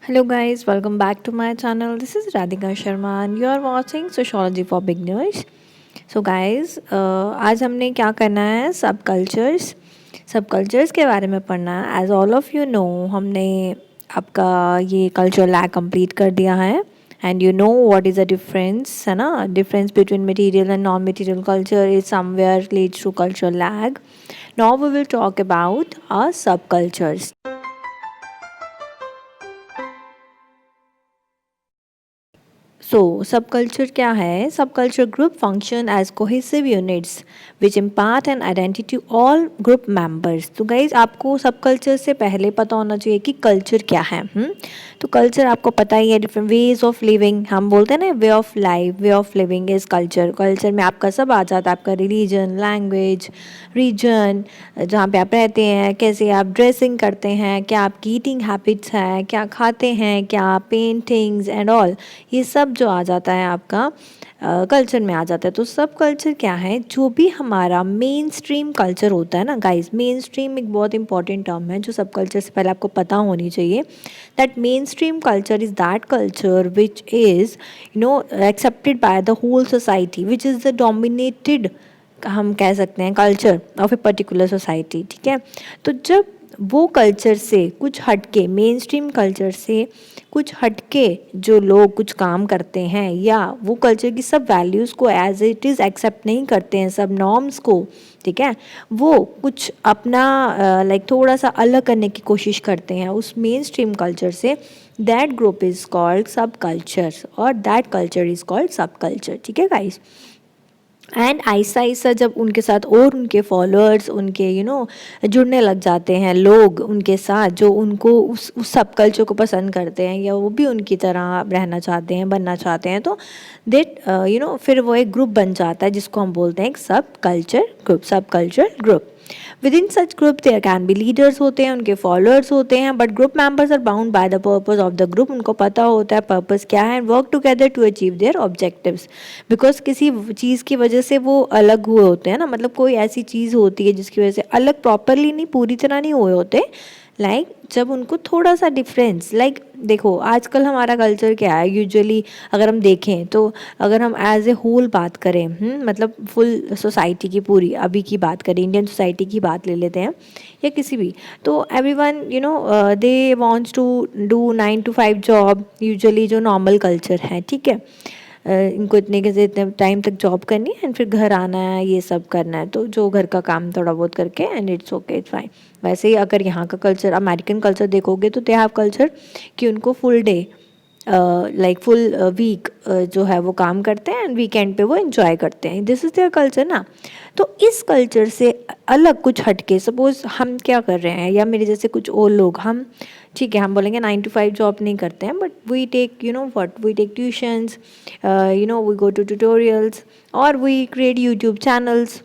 Hello guys, welcome back to my channel. This is Radhika Sharma and you are watching Sociology for Beginners. So guys, आज हमने क्या करना है सब cultures के बारे में पढ़ना है. As all of you know हमने आपका ये कल्चर लैग कंप्लीट कर दिया है and you know what is the difference है ना. Difference between material and non material culture is somewhere leads to culture lag. Now we will talk about our subcultures. So, subculture क्या है? Subculture group function as cohesive units which impart an identity to all group members. तो guys आपको subculture से पहले पता होना चाहिए कि culture क्या है. तो culture आपको पता ही है, different ways of living. हम बोलते हैं ना way of life, way of living is culture. Culture में आपका सब आ जाता है, आपका religion, language, region, जहाँ पे आप रहते हैं, कैसे आप ड्रेसिंग करते हैं, क्या आपकी ईटिंग हैबिट्स हैं, क्या खाते हैं, क्या पेंटिंग्स एंड ऑल, ये सब जो आ जाता है आपका कल्चर में आ जाता है. तो सब कल्चर क्या है? जो भी हमारा मेन स्ट्रीम कल्चर होता है ना गाइस. मेन स्ट्रीम एक बहुत इंपॉर्टेंट टर्म है जो सब कल्चर से पहले आपको पता होनी चाहिए. That mainstream culture is that culture which is accepted by the whole society, which is the dominated, हम कह सकते हैं, culture of a particular society. ठीक है. तो जब वो कल्चर से कुछ हटके, मेन स्ट्रीम कल्चर से कुछ हटके जो लोग कुछ काम करते हैं या वो कल्चर की सब वैल्यूज़ को एज इट इज़ एक्सेप्ट नहीं करते हैं, सब नॉर्म्स को, ठीक है, वो कुछ अपना लाइक थोड़ा सा अलग करने की कोशिश करते हैं उस मेन स्ट्रीम कल्चर से, दैट ग्रुप इज़ कॉल्ड सब कल्चर और दैट कल्चर इज़ कॉल्ड सब कल्चर. ठीक है गाइस. एंड आहिस्ता आहिस्ता जब उनके साथ और उनके फॉलोअर्स, उनके जुड़ने लग जाते हैं लोग उनके साथ जो उनको उस सब कल्चर को पसंद करते हैं या वो भी उनकी तरह रहना चाहते हैं, बनना चाहते हैं, तो देट फिर वो एक ग्रुप बन जाता है जिसको हम बोलते हैं एक subculture group. Subculture group. Within such group there can be leaders होते हैं, उनके फॉलोअर्स होते हैं, but group members are bound by the purpose of the group. उनको पता होता है पर्पस क्या है, and work together to achieve their objectives. Because किसी चीज़ की वजह से वो अलग हुए होते हैं ना, मतलब कोई ऐसी चीज़ होती है जिसकी वजह से अलग, प्रॉपरली नहीं, पूरी तरह नहीं हुए होते. लाइक जब उनको थोड़ा सा डिफरेंस, लाइक देखो आजकल हमारा कल्चर क्या है यूजुअली, अगर हम देखें तो अगर हम एज ए होल बात करें, मतलब फुल सोसाइटी की, पूरी अभी की बात करें, इंडियन सोसाइटी की बात ले लेते हैं या किसी भी, तो everyone they wants to do 9 to 5 job, usually जो नॉर्मल कल्चर है. ठीक है. इनको इतने टाइम तक जॉब करनी है एंड फिर घर आना है, ये सब करना है, तो जो घर का काम थोड़ा बहुत करके and it's okay, it's fine. वैसे ही अगर यहाँ का कल्चर, अमेरिकन कल्चर देखोगे तो दे हैव कल्चर कि उनको full day, like full week जो है वो काम करते हैं एंड वीकेंड पे वो एंजॉय करते हैं. दिस इज़ देयर कल्चर ना. तो इस कल्चर से अलग कुछ हटके सपोज हम क्या कर रहे हैं, या मेरे जैसे कुछ और लोग, हम ठीक है हम बोलेंगे 9 to 5 जॉब नहीं करते हैं, but we take we take tuitions, we go to tutorials और वी क्रिएट यूट्यूब चैनल्स.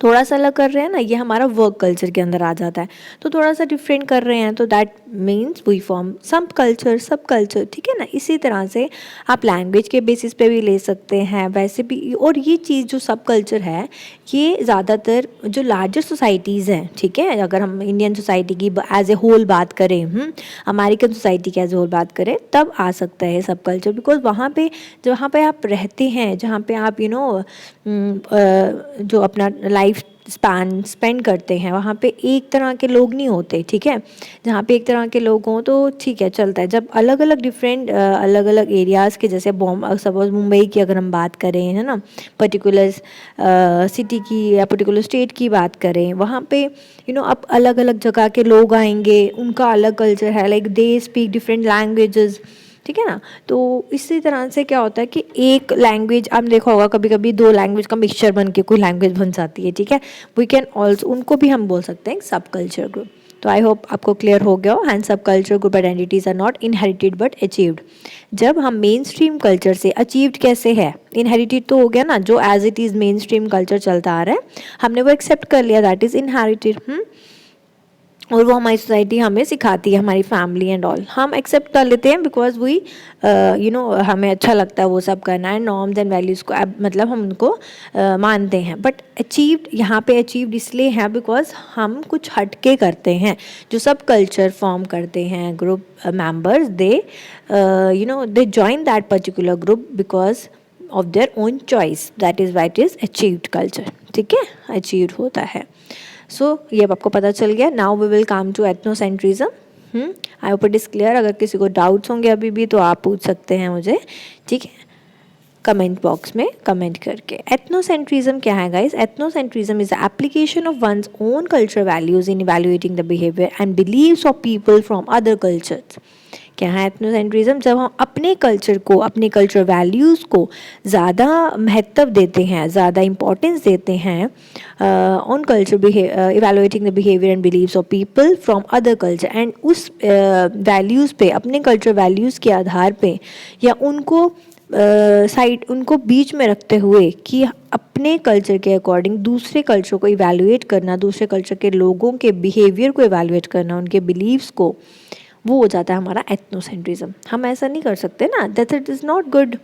थोड़ा सा अलग कर रहे हैं ना, ये हमारा वर्क कल्चर के अंदर आ जाता है. तो थोड़ा सा डिफरेंट कर रहे हैं, तो दैट मीन्स वी फॉर्म सब कल्चर. सब कल्चर, ठीक है ना. इसी तरह से आप लैंग्वेज के बेसिस पे भी ले सकते हैं वैसे भी. और ये चीज़ जो सब कल्चर है, ये ज़्यादातर जो लार्जर सोसाइटीज़ हैं, ठीक है, अगर हम इंडियन सोसाइटी की एज ए होल बात करें, अमेरिकन सोसाइटी की एज ए होल बात करें, तब आ सकता है सब कल्चर. बिकॉज जहाँ पे आप रहते हैं, जहाँ पे आप जो अपना लाइफ स्पैन स्पेंड करते हैं, वहाँ पे एक तरह के लोग नहीं होते. ठीक है. जहाँ पे एक तरह के लोग हों तो ठीक है, चलता है. जब अलग अलग डिफरेंट अलग अलग एरियाज़ के, जैसे सपोज मुंबई की अगर हम बात करें, है ना, पर्टिकुलर सिटी की या पर्टिकुलर स्टेट की बात करें, वहाँ पे अब अलग अलग जगह के लोग आएंगे, उनका अलग कल्चर है, like they speak different languages. ठीक है ना. तो इसी तरह से क्या होता है कि एक लैंग्वेज, आपने देखा होगा कभी कभी 2 लैंग्वेज का मिक्सचर बन के कोई लैंग्वेज बन जाती है. ठीक है. वी कैन ऑल्सो, उनको भी हम बोल सकते हैं सब कल्चर ग्रुप. तो आई होप आपको क्लियर हो गया हो. And subculture group identities are not inherited but achieved. जब हम मेन स्ट्रीम कल्चर से, अचीव्ड कैसे है, इनहेरिटेड तो हो गया ना, जो as it is mainstream culture चलता आ रहा है हमने वो एक्सेप्ट कर लिया, दैट इज़ इनहेरिटेड. और वो हमारी सोसाइटी हमें सिखाती है, हमारी फैमिली एंड ऑल, हम एक्सेप्ट कर लेते हैं बिकॉज वी हमें अच्छा लगता है वो सब करना है, नॉर्म्स एंड वैल्यूज़ को मतलब हम उनको मानते हैं। बट अचीव्ड यहाँ पे अचीव्ड इसलिए है बिकॉज हम कुछ हटके करते हैं। जो सब कल्चर फॉर्म करते हैं group members, they join that particular group because of their own choice, that is why it is achieved culture. ठीक है, अचीव्ड होता है। सो ये अब आपको पता चल गया। Now we will come to ethnocentrism. I hope it is clear. अगर किसी को डाउट्स होंगे अभी भी तो आप पूछ सकते हैं मुझे, ठीक है, कमेंट बॉक्स में कमेंट करके। एथनोसेंट्रिज्म क्या है guys? Ethnocentrism is the application of one's own culture values in evaluating the behaviour and beliefs of people from other cultures. क्या है एथनोसेंट्रिज्म? जब हम अपने कल्चर को, अपने कल्चर वैल्यूज़ को ज़्यादा महत्व देते हैं, ज़्यादा इम्पोर्टेंस देते हैं on culture evaluating the behaviour and beliefs of people from other culture, and उस वैल्यूज़ पे, अपने कल्चर वैल्यूज़ के आधार पे, या उनको साइड, उनको बीच में रखते हुए कि अपने कल्चर के अकॉर्डिंग दूसरे कल्चर को इवैल्यूएट करना, दूसरे कल्चर के लोगों के बिहेवियर को इवैल्यूएट करना, उनके बिलीव्स को, वो हो जाता है हमारा एथनोसेंट्रिज्म। हम ऐसा नहीं कर सकते ना, that it is not good.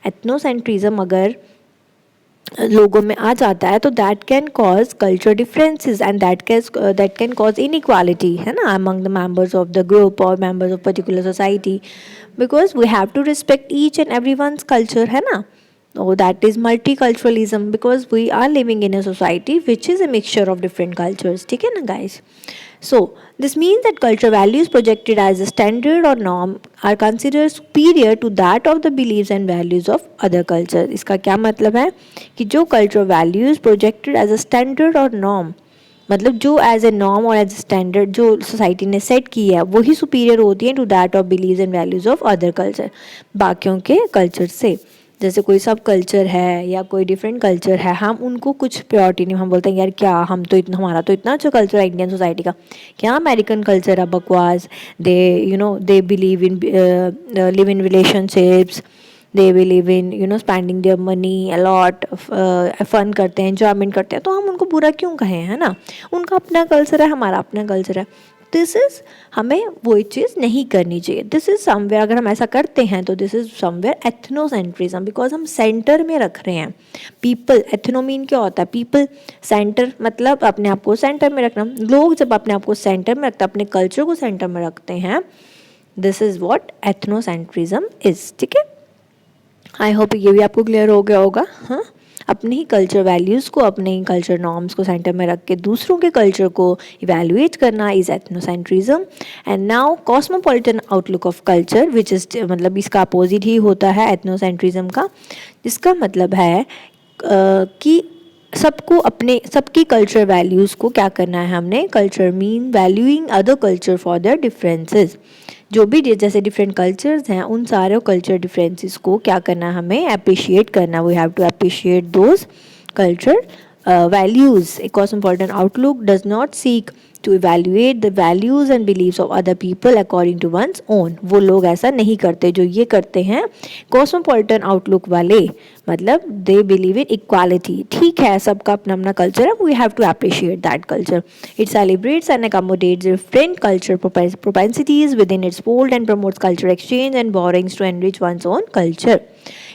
Ethnocentrism अगर लोगों में आ जाता है तो that can cause culture differences and that can cause inequality, है ना, among the members of the group और members of particular society, because we have to respect each and every one's culture, है ना। Oh, that is multiculturalism because we are living in a society which is a mixture of different cultures. ठीक है ना guys? So this means that culture values projected as a standard or norm are considered superior to that of the beliefs and values of other culture. इसका क्या मतलब है कि जो culture values projected as a standard or norm, मतलब जो as a norm और as a standard जो सोसाइटी ने सेट की है वही सुपीरियर होती है to that of beliefs and values of other culture, बाकियों के कल्चर से। जैसे कोई सब कल्चर है या कोई डिफरेंट कल्चर है, हम उनको कुछ प्योरिटी नहीं, हम बोलते हैं यार क्या हम तो इतना, हमारा तो इतना अच्छा कल्चर है इंडियन सोसाइटी का, क्या अमेरिकन कल्चर है बकवास, they they believe in live in relationships, they believe in spending their money a lot, fun करते हैं, एंजॉयमेंट करते हैं, तो हम उनको बुरा क्यों कहें, है ना। उनका अपना कल्चर है, हमारा अपना कल्चर है। दिस इज़, हमें वो चीज़ नहीं करनी चाहिए। दिस इज़ समवेयर, अगर हम ऐसा करते हैं तो this is somewhere ethnocentrism, because हम सेंटर में रख रहे हैं पीपल। एथनो मीन क्या होता है? पीपल। सेंटर मतलब अपने आप को सेंटर में रखना। लोग जब अपने आप को सेंटर में रखते हैं, अपने कल्चर को सेंटर में रखते हैं, this is what ethnocentrism is. ठीक है, आई होप ये भी आपको क्लियर हो गया होगा। हाँ, अपने ही कल्चर वैल्यूज़ को, अपने ही कल्चर नॉर्म्स को सेंटर में रख के दूसरों के कल्चर को इवैल्यूएट करना is ethnocentrism. And now cosmopolitan outlook of culture which is, मतलब इसका अपोजिट ही होता है एथनोसेंट्रिज्म का, जिसका मतलब है कि सबको अपने, सबकी कल्चर वैल्यूज़ को क्या करना है हमने। Culture mean valuing other culture for their differences. जो भी जैसे डिफरेंट कल्चर्स हैं उन सारे कल्चर डिफरेंसेस को क्या करना है हमें, अप्रिशिएट करना। We have to appreciate those culture values. A cosmopolitan outlook does not seek to evaluate the values and beliefs of other people according to one's own. वो लोग ऐसा नहीं करते जो ये करते हैं cosmopolitan outlook वाले, मतलब they believe in equality. ठीक है, सबका अपना अपना कल्चर है, we have to appreciate that culture. It celebrates and accommodates different culture propensities within its fold and promotes culture exchange and borrowings to enrich one's own culture.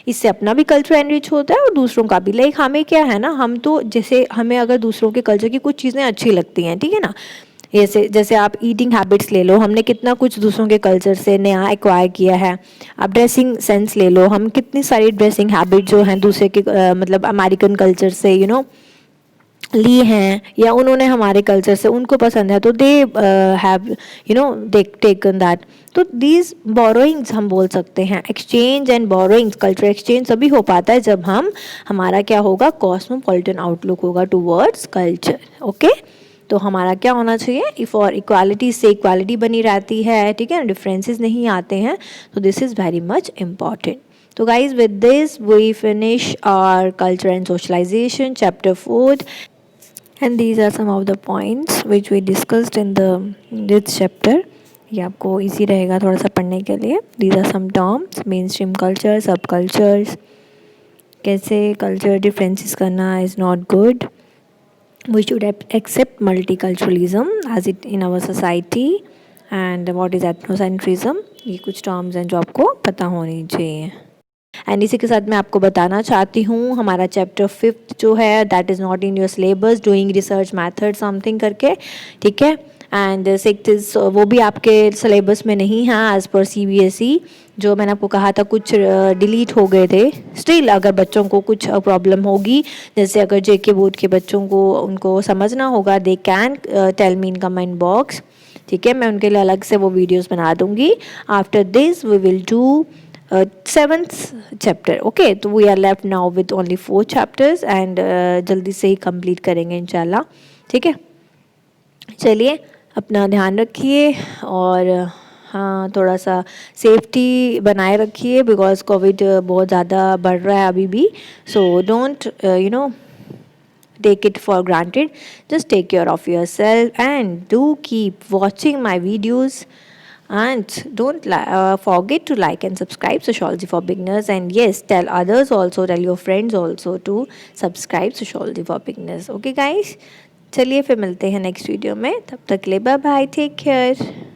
इससे अपना भी culture enrich होता है और दूसरों का भी। लाइक हमें क्या है ना, हम तो जैसे हमें अगर दूसरों के कल्चर की कुछ चीज़ें अच्छी लगती हैं, ठीक है ना, जैसे आप ईटिंग हैबिट्स ले लो, हमने कितना कुछ दूसरों के कल्चर से नया एक्वायर किया है। आप ड्रेसिंग सेंस ले लो, हम कितनी सारी ड्रेसिंग हैबिट जो हैं दूसरे के मतलब अमेरिकन कल्चर से ली हैं, या उन्होंने हमारे कल्चर से उनको पसंद है तो दे हैव टेकन दैट। तो दीज बोरोइंग्स हम बोल सकते हैं, exchange and borrowings, culture exchange तभी हो पाता है जब हमारा क्या होगा, कॉस्मोपॉलिटन आउटलुक होगा टूवर्ड्स कल्चर। ओके, तो हमारा क्या होना चाहिए, फॉर इक्वालिटी से इक्वालिटी बनी रहती है, ठीक है, डिफरेंसेस नहीं आते हैं, तो this is very much important. So guys, with this we finish our culture and socialization chapter 4, and these are some of the points which we discussed in this chapter. ये आपको इजी रहेगा थोड़ा सा पढ़ने के लिए। These are some terms: main stream culture, सब cultures, कैसे कल्चर डिफरेंसेस करना is not good, we should accept multiculturalism as it in our society and what is ethnocentrism. ये कुछ टर्म्स हैं जो आपको पता होनी चाहिए. एंड इसी के साथ मैं आपको बताना चाहती हूँ हमारा चैप्टर 5 जो है that is not in your syllabus, doing research method something करके, ठीक है. एंड 6 इज वो भी आपके सिलेबस में नहीं है एज़ पर CBSE. जो मैंने आपको कहा था कुछ डिलीट हो गए थे. स्टिल अगर बच्चों को कुछ प्रॉब्लम होगी, जैसे अगर JK बोर्ड के बच्चों को उनको समझना होगा, they can tell me in comment box, ठीक है. मैं उनके लिए अलग से वो वीडियोस बना दूंगी. After this we will do 7th chapter. Okay, तो we are left now with only 4 chapters and जल्दी से ही कंप्लीट करेंगे इंशाल्लाह, ठीक है. चलिए, अपना ध्यान रखिए और हाँ, थोड़ा सा सेफ्टी बनाए रखिए बिकॉज कोविड बहुत ज़्यादा बढ़ रहा है अभी भी. So don't take it for granted. Just take care of yourself and do keep watching my videos. And don't forget to like and subscribe Sociology for Beginners. And yes, tell others also, tell your friends also to subscribe Sociology for Beginners. Okay guys, चलिए फिर मिलते हैं next video में. तब तक के लिए bye bye, take care.